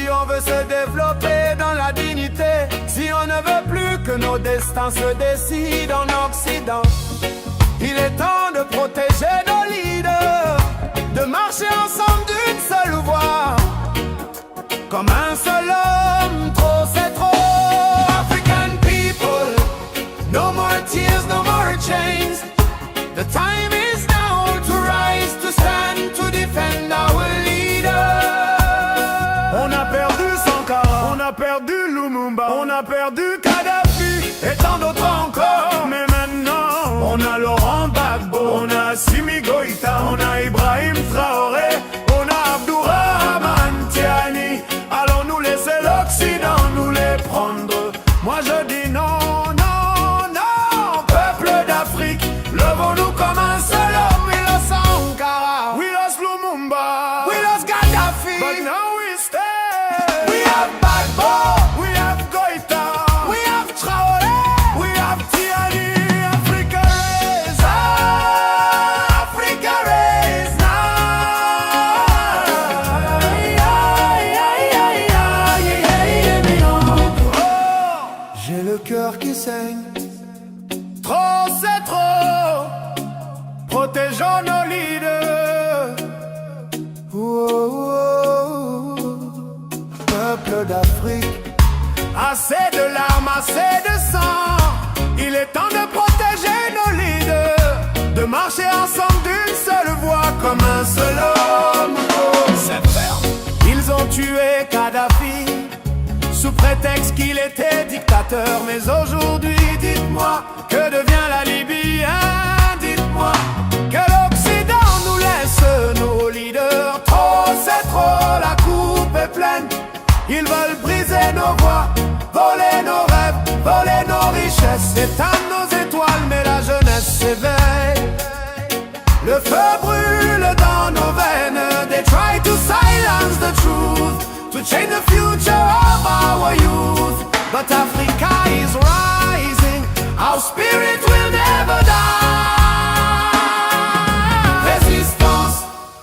Si on veut se développer dans la dignité, si on ne veut plus que nos destins se décident en Occident, il est temps de protéger nos leaders, de marcher ensemble d'une seule voix, comme un seul homme. Trop c'est trop. African people, no more tears, no more chains. The time is now to rise, to stand, to defend our leader. On a perdu Sankara, on a perdu Lumumba, on a perdu Kadhafi et tant d'autres encore. Mais maintenant, on a Laurent Gbagbo, on a Assimi Goïta, on a Ibrahim Traoré, on a Abdourahmane Tiani. Allons-nous laisser l'Occident nous les prendre? Moi je dis non, non, non. Peuple d'Afrique, levons-nous comme un seul homme. We lost Sankara, we lost Lumumba, we lost Gaddafi, but now we stand. We have Gbagbo, we have Goïta, we have Traoré, we have Tiani. Africa raise, Africa raise now. J'ai le cœur qui saigne. Trop c'est trop. Protégeons nos leaders. Peuple d'Afrique, assez de larmes, assez de sang. Il est temps de protéger nos leaders, de marcher ensemble d'une seule voix, comme un seul homme. C'est ferme. Ils ont tué Kadhafi sous prétexte qu'il était dictateur. Mais aujourd'hui, dites-moi, que devient la Libye, hein? Dites-moi, que l'Occident nous laisse nos leaders. Trop, c'est trop, la coupe est pleine. Ils veulent briser nos voies, voler nos rêves, voler nos richesses, éteindre nos étoiles, mais la jeunesse s'éveille. Le feu brûle dans nos veines. They try to silence the truth, to change the future of our youth. But Africa is rising, our spirit will never die. Résistance,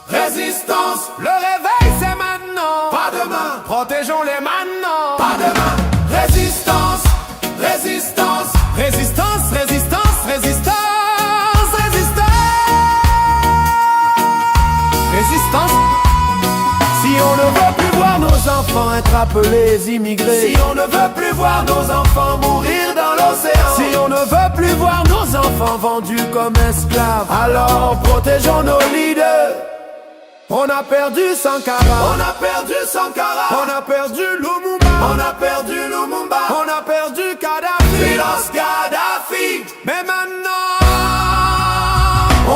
résistance, le réveil c'est maintenant, pas demain. Protégeons-les maintenant, pas demain. Résistance, résistance, résistance, résistance, résistance, résistance. Résistance. Si on ne veut plus voir nos enfants être appelés immigrés, si on ne veut plus voir nos enfants mourir dans l'océan, si on ne veut plus voir nos enfants vendus comme esclaves, alors protégeons nos leaders. On a perdu Sankara, on a perdu Sankara, on a perdu Lumumba, on a perdu Lumumba, on a perdu Kadhafi, we lost Gaddafi. Mais maintenant,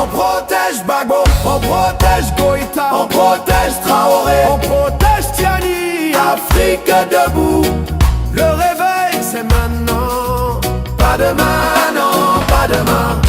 on protège Gbagbo, on protège Goïta, on protège Traoré, on protège Tiani. Afrique debout, le réveil c'est maintenant, pas demain, non, pas demain.